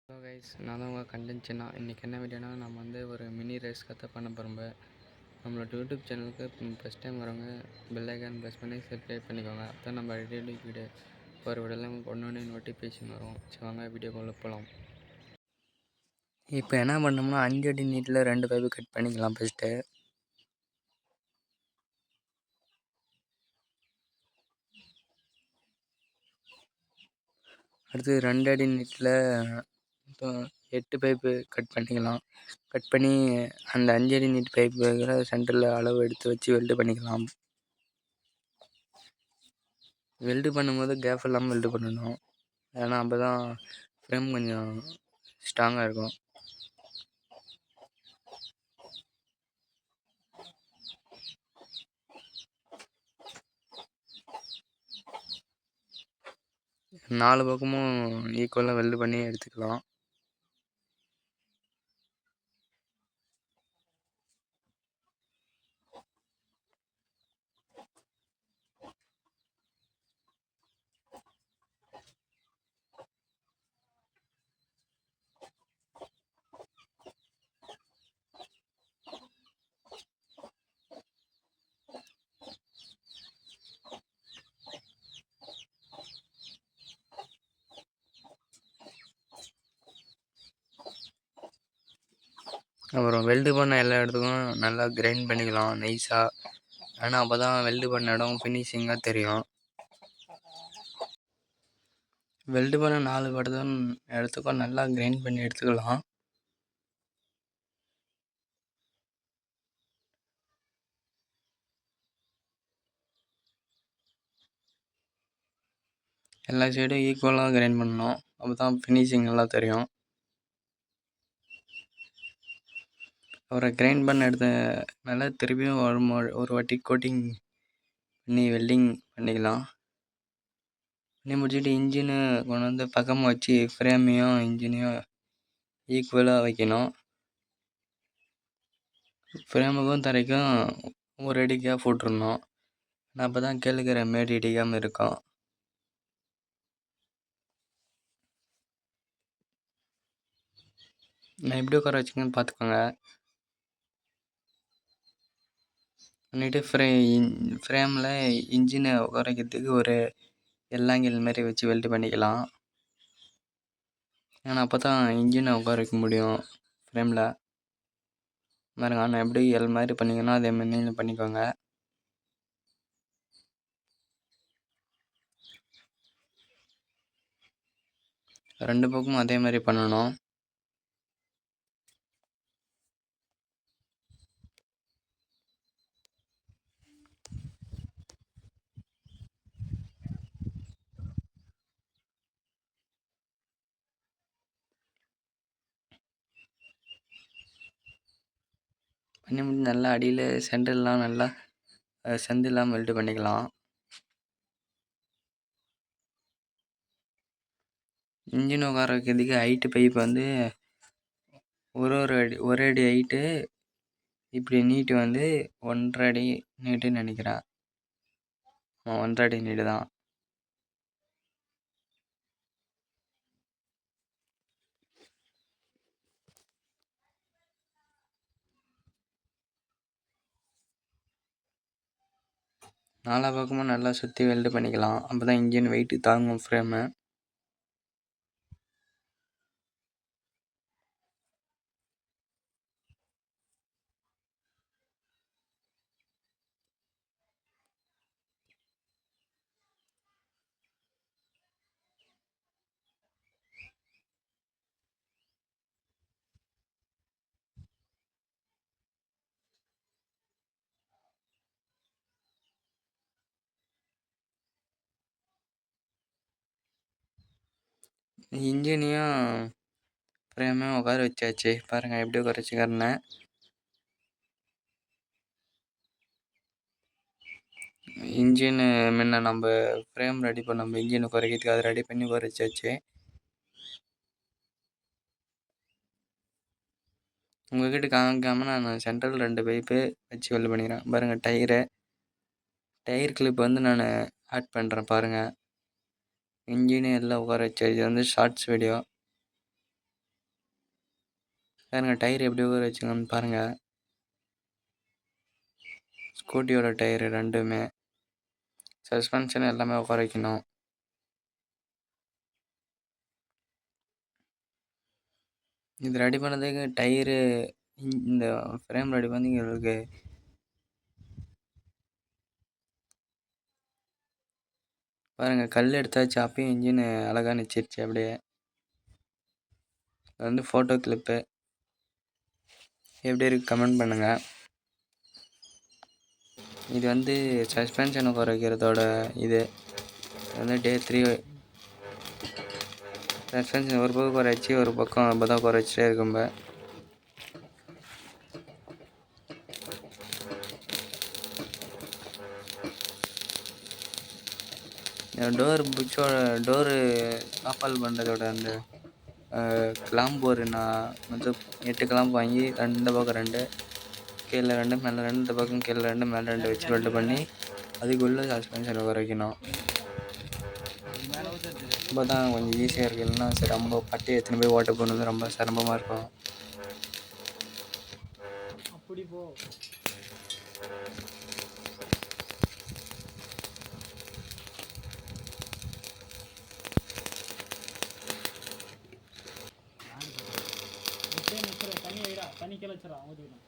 Hello guys, நான் தான் உங்கள் கண்டென்ட் சின்னா. இன்றைக்கி என்ன வீடியோனா, நம்ம ஒரு மினி ரேஸ் கற்று பண்ண போகிறோம். நம்மளோட யூடியூப் சேனலுக்கு ஃபஸ்ட் டைம் வரவங்க பெல் ஐக்கான் ப்ரெஸ் பண்ணி சப்ஸ்கிரைப் பண்ணிக்கோங்க. அப்போ நம்ம டெய்லி வீடியோ ஒரு வீடியோலாம் ஒன்று நோட்டிஃபிகேஷன் வரும். சரி வாங்க வீடியோக்குள்ளே போகலாம். இப்போ என்ன பண்ணோம்னா 5 அடி நீட்டில் 2 பைப்பு கட் பண்ணிக்கலாம். ஃபஸ்ட்டு அடுத்து 2 அடி நீட்டில் 8 பைப்பு கட் பண்ணிக்கலாம். கட் பண்ணி அந்த 5 அடி நீட் பைப்பு சென்டரில் அளவு எடுத்து வச்சு வெல்டு பண்ணிக்கலாம். வெல்டு பண்ணும்போது கேப் இல்லாமல் வெல்டு பண்ணணும். ஏன்னா அப்போ தான் ஃப்ரேம் கொஞ்சம் ஸ்ட்ராங்காக இருக்கும். நாலு பக்கமும் ஈக்குவலாக வெல்டு பண்ணி எடுத்துக்கலாம். அப்புறம் வெல்டு பண்ண எல்லா இடத்துக்கும் நல்லா கிரைண்ட் பண்ணிக்கலாம் நைஸாக. ஆனால் அப்போ தான் வெல்டு பண்ண இடம் ஃபினிஷிங்காக தெரியும். வெல்டு பண்ண 4 இடத்துக்கும் நல்லா கிரைண்ட் பண்ணி எடுத்துக்கலாம். எல்லா சைடும் ஈக்குவலாக கிரைண்ட் பண்ணணும். அப்போ தான் ஃபினிஷிங் நல்லா தெரியும். அப்புறம் கிரைண்ட் பண்ண எடுத்த நல்லா திருப்பியும் ஒரு வாட்டி கோட்டிங் பண்ணி வெல்டிங் பண்ணிக்கலாம். பண்ணி முடிச்சுட்டு இன்ஜினு கொண்டு வந்து பக்கமாக வச்சு ஃப்ரேமையும் இன்ஜினையும் ஈக்குவலாக வைக்கணும். ஃப்ரேமுக்கும் தரைக்கும் ஒரு அடி கேப் விட்றணும். அப்போ தான் கேளுக்கிற மேடு இடிக்காமல் இருக்கும். நான் எப்படி உட்கார வச்சுக்கன்னு பார்த்துக்கோங்க. பண்ணிவிட்டு ஃப்ரேமில் இன்ஜினை உட்கார வைக்கிறதுக்கு ஒரு எல்லாங்கில் மாரி வச்சு வெல்டு பண்ணிக்கலாம். ஏன்னா அப்போ தான் இன்ஜினை உட்கார வைக்க முடியும் ஃப்ரேமில். பாருங்க, நான் எப்படி எல் மாதிரி பண்ணிக்கணும் அதே மாதிரி நீங்களும் பண்ணிக்கோங்க. ரெண்டு பக்கமும் அதே மாதிரி பண்ணணும். பண்ணி முடிஞ்சு நல்லா அடியில் சென்டர்லாம் நல்லா செந்தில்லாம் வெல்டு பண்ணிக்கலாம். இன்ஜின் உட்கார வைக்கிறதுக்கு ஹைட்டு பைப் ஒரு அடி ஹைட்டு இப்படி நீட்டு 1.5 அடி நீட்டுன்னு நினைக்கிறேன். 1.5 அடி நீட்டு தான். நாலா பக்கமும் நல்லா சுற்றி வெல்டு பண்ணிக்கலாம். அப்போ தான் இன்ஜின் வெயிட்டு தாங்கும் ஃப்ரேமு. இன்ஜினையும் ஃப்ரேமையும் உட்கார வச்சாச்சு. பாருங்கள் எப்படி உட்கார வச்சுக்கிறேன்னு. இன்ஜின் முன்ன நம்ம ஃப்ரேம் ரெடி பண்ண நம்ம இன்ஜினை குறைக்கிறதுக்கு அதை ரெடி பண்ணி உட்கார வச்சாச்சு. உங்கள்கிட்ட காமிக்காமல் நான் சென்ட்ரல் 2 பைப்பு வச்சு வெல்டு பண்ணிக்கிறேன். பாருங்கள், டயர் கிளிப் நான் ஆட் பண்ணுறேன். பாருங்கள், இன்ஜினு எல்லாம் உட்கார வச்சாச்சு. இது ஷார்ட்ஸ் வீடியோ. பாருங்க டயர் எப்படி ஊற வச்சுக்கோன்னு பாருங்கள். ஸ்கூட்டியோட டயரு ரெண்டுமே, சஸ்பென்ஷன் எல்லாமே உட்கார வைக்கணும். இது ரெடி பண்ணதுக்கு டயரு இந்த ஃப்ரேம் ரெடி பண்ணி எங்களுக்கு பாருங்கள் கல் எடுத்தாச்சு. அப்பயும் இன்ஜின் அழகாக நிச்சிருச்சு அப்படியே. அது வந்து ஃபோட்டோ கிளிப்பு எப்படி இருக்குது கமெண்ட் பண்ணுங்கள். இது வந்து சஸ்பென்ஷனை குறைக்கிறதோட இது வந்து டே 3 சஸ்பென்ஷன் ஒரு பக்கம் குறைச்சி ஒரு பக்கம் அப்போ தான் குறைச்சிட்டே இருக்கும்ப. டோர் புச்சோட டோரு ஆஃபால் பண்ணுறதோட அந்த கிளாம்பு ஒரு நான் வந்து 8 கிளாம்பு வாங்கி ரெண்டு பக்கம் 2 கீழே 2 மேலே 2 இந்த பக்கம் கீழே 2 மேலே 2 வச்சு வெல்ட் பண்ணி அதுக்குள்ளே சஸ்பென்ஷனை குறைக்கணும். ரொம்ப தான் கொஞ்சம் ஈஸியாக இருக்குது. இல்லைன்னா சரி ரொம்ப பட்டி எத்தனை போய் ஓட்ட போகணுது ரொம்ப சிரமமாக இருக்கும். அப்படி போ தண்ணி கிளச்சிடா ஊற்றிக்கலாம்.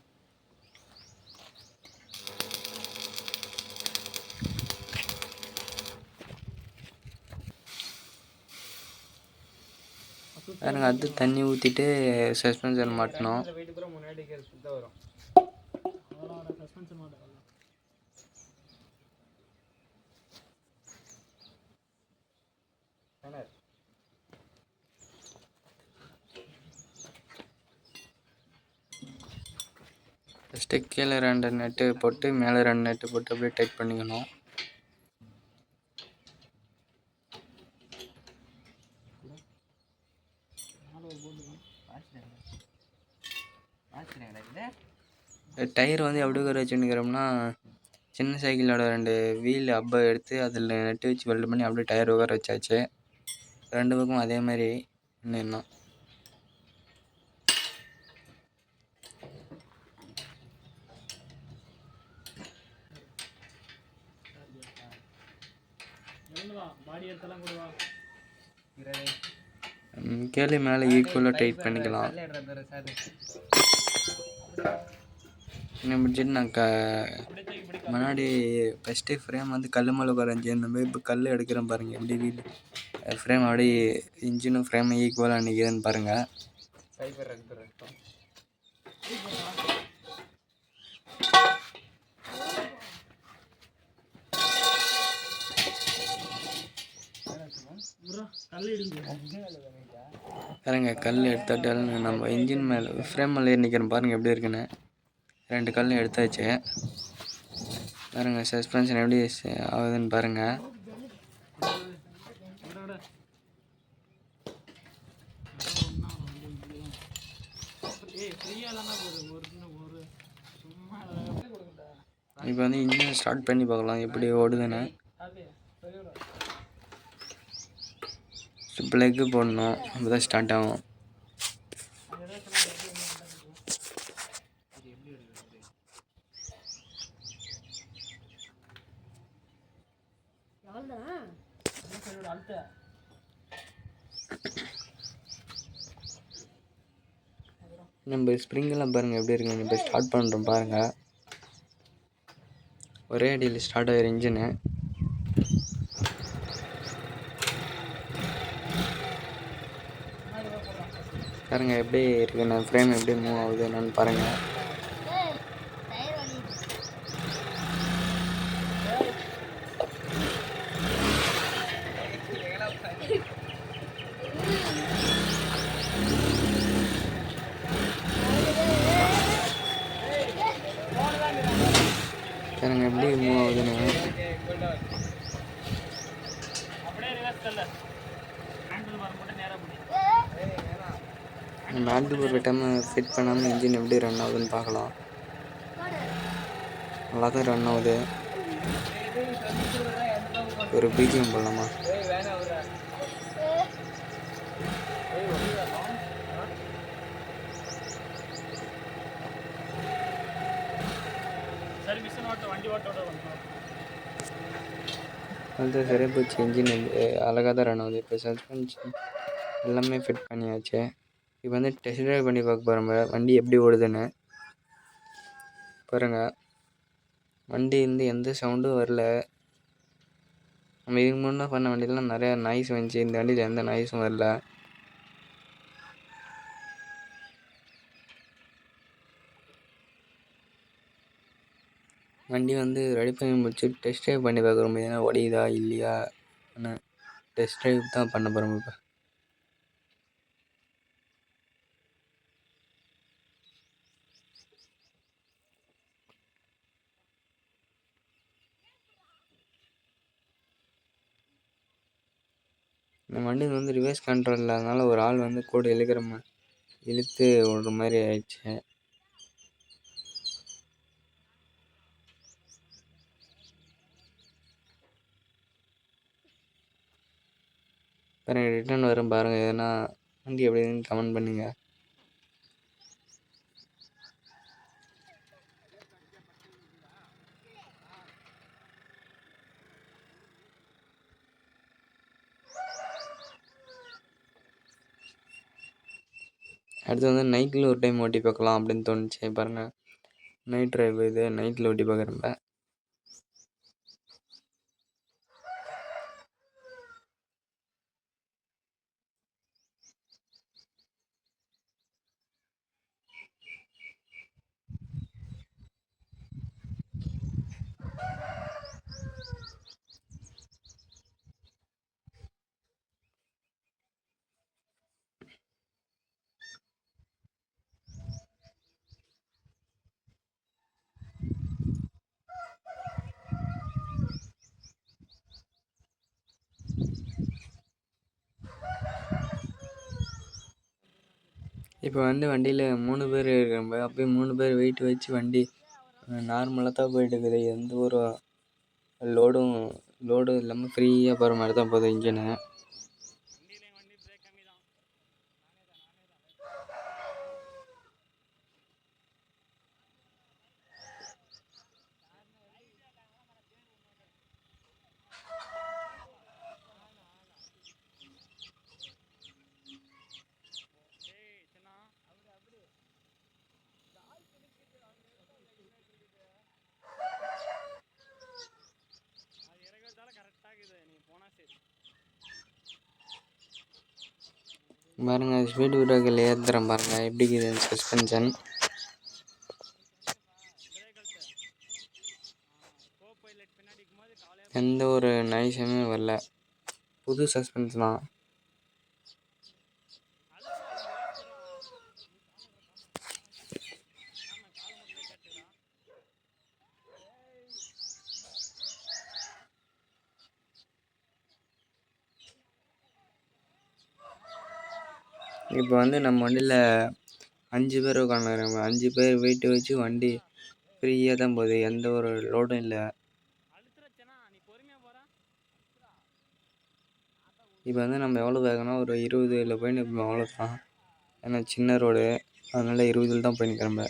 பாருங்க அது தண்ணி ஊற்றிட்டு சஸ்பென்ஷன் மாட்டணும். ஃபஸ்ட்டு கீழே 2 நெட்டு போட்டு மேலே 2 நெட்டு போட்டு அப்படியே டைட் பண்ணிக்கணும். டயர் வந்து எப்படி குறை வச்சுன்னுக்கிறோம்னா சின்ன சைக்கிளோட 2 வீல் அப்போ எடுத்து அதில் நெட்டு வச்சு வெல்ட் பண்ணி அப்படியே டயர் உட்கார வச்சாச்சு. 2 பக்கம் அதே மாதிரி இன்னும் கீழே மேலே ஈக்குவலாக டைட் பண்ணிக்கலாம். இன்னும் முடிச்சுட்டு நான் முன்னாடி ஃபஸ்ட்டு ஃப்ரேம் வந்து கல் மேலே குறைஞ்சி இந்த மாதிரி இப்போ கல் எடுக்கிறேன் பாருங்கள் எப்படி வீல் ஃப்ரேம் அப்படி இன்ஜினும் ஃப்ரேம் ஈக்குவலாக நிற்கிதுன்னு பாருங்கள். பாருங்க கல் எடுத்தாட்டாலும் நம்ம இன்ஜின் மேலே ஃப்ரேம் மேலே நிற்கிறோம் பாருங்கள் எப்படி இருக்குன்னு. 2 கல்லும் எடுத்தாச்சு. பாருங்கள் சஸ்பென்ஷன் எப்படி ஆகுதுன்னு பாருங்கள். இப்போ வந்து இன்ஜின் ஸ்டார்ட் பண்ணி பார்க்கலாம் எப்படி ஓடுதுன்னு. ப்ளக்கு போடணும் அப்போ தான் ஸ்டார்ட் ஆகும். நம்ம ஸ்ப்ரிங்கெல்லாம் பாருங்கள் எப்படி இருக்குன்னு. இப்போ ஸ்டார்ட் பண்ணுறோம் பாருங்கள். ஒரே அடியில் ஸ்டார்ட் ஆகிற இன்ஜினு. பாருங்கள் எப்படி இருக்குன்னு ஃப்ரேம் எப்படி மூவ் ஆகுது என்னன்னு பாருங்கள். பாருங்கள் எப்படி மூவ் ஆகுதுன்னு. நம்ம ஹேண்டில் ஒரு டைம் ஃபிட் பண்ணாமல் இன்ஜின் எப்படி ரன் ஆகுதுன்னு பார்க்கலாம். நல்லா தான் ரன் ஆகுது. ஒரு பிஜிஎம் போடலாமா? அது சரியாக போச்சு. இன்ஜின் வந்து அழகாக தான் ரன் ஆகுது. இப்போ சஸ்பென்ஷன் எல்லாமே ஃபிட் பண்ணியாச்சு. இப்போ வந்து டெஸ்ட் ட்ரைவ் பண்ணி பார்க்க போகிறோம் வண்டி எப்படி ஓடுதுன்னு. பாருங்கள், வண்டி வந்து எந்த சவுண்டும் வரல. நம்ம இதுக்கு முன்னே பண்ண வண்டியெலாம் நிறையா நாய்ஸ் வந்துச்சு. இந்த வண்டியில் எந்த நாய்ஸும் வரல. வண்டி வந்து ரெடி பண்ணி முடிச்சு டெஸ்ட் ட்ரைவ் பண்ணி பார்க்குறோம். ஏன்னா ஓடியுதா இல்லையா, ஆனால் டெஸ்ட் ட்ரைவ் தான் பண்ண போகிறோம் இப்போ. இந்த வண்டி வந்து ரிவர்ஸ் கண்ட்ரோல் இல்லாதனால ஒரு ஆள் வந்து கூட இழுத்து விடுற மாதிரி ஆயிடுச்சு. பாருங்கள், ரிட்டர்ன் வரும் பாருங்கள். எதனா வண்டி எப்படின்னு கமெண்ட் பண்ணுங்கள். அடுத்து வந்து நைட்டில் ஒரு டைம் ஓட்டி பார்க்கலாம் அப்படின்னு தோணுச்சு. பாருங்கள், நைட் ட்ரைவ் இது நைட்டில் ஓட்டி பார்க்குறப்ப. இப்போ வந்து வண்டியில் 3 பேர் இருக்கிறப்ப அப்படியே 3 பேர் வெயிட் வச்சு வண்டி நார்மலாக தான் போயிட்டு இருக்குது. எந்த ஒரு லோடும் இல்லாமல் ஃப்ரீயாக போகிற மாதிரி தான் போகுது இன்ஜினு. பாருங்கள், ஸ்பீடு பிரேக்கில் ஏற்றுறேன் பாருங்கள் எப்படி இருக்குது சஸ்பென்ஷன். எந்த ஒரு நாய்ஸுமே வரல. புது சஸ்பென்ஷன் தான். இப்போ வந்து நம்ம வண்டியில் 5 பேர் உட்காந்துருக்காங்க. 5 பேர் வெயிட் வச்சு வண்டி ஃப்ரீயாக தான் போகுது. எந்த ஒரு லோடும் இல்லை. இப்போ வந்து நம்ம எவ்வளோ வேகம்னா ஒரு 20ல் போய் நிற்போம், அவ்வளோதான். ஏன்னா சின்ன ரோடு, அதனால் 20ல் தான் போய் நிற்கிறோம்.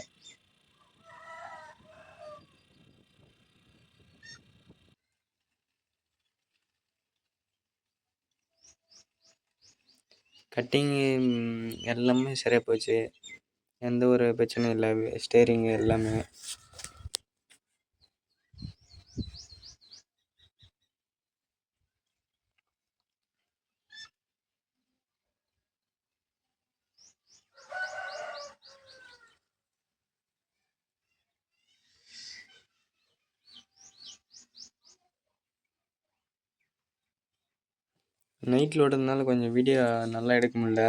கட்டிங்கு எல்லாமே சரியாக போச்சு. எந்த ஒரு பிரச்சனையும் இல்லை. ஸ்டேரிங்கு எல்லாமே. நைட்டில் ஓடுறதுனால கொஞ்சம் வீடியோ நல்லா எடுக்க முடியல.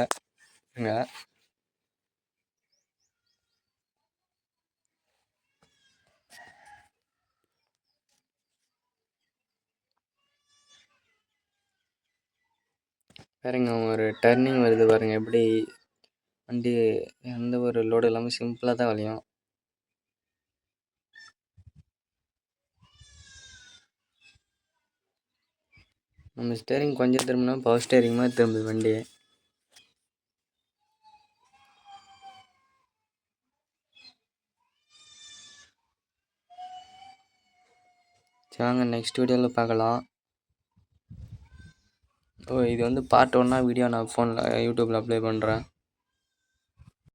பாருங்க, ஒரு டர்னிங் வருது பாருங்கள். எப்படி வண்டி எந்த ஒரு லோடு இல்லாமல் சிம்பிளாக தான் வளையும். நம்ம ஸ்டேரிங் கொஞ்சம் திரும்பினா பவர் ஸ்டேரிங் மாதிரி திரும்புது வண்டி. சரி வாங்க நெக்ஸ்ட் வீடியோவில் பார்க்கலாம். இது வந்து பார்ட் 1 வீடியோ நான் ஃபோனில் யூடியூப்பில் அப்ளை பண்ணுறேன்.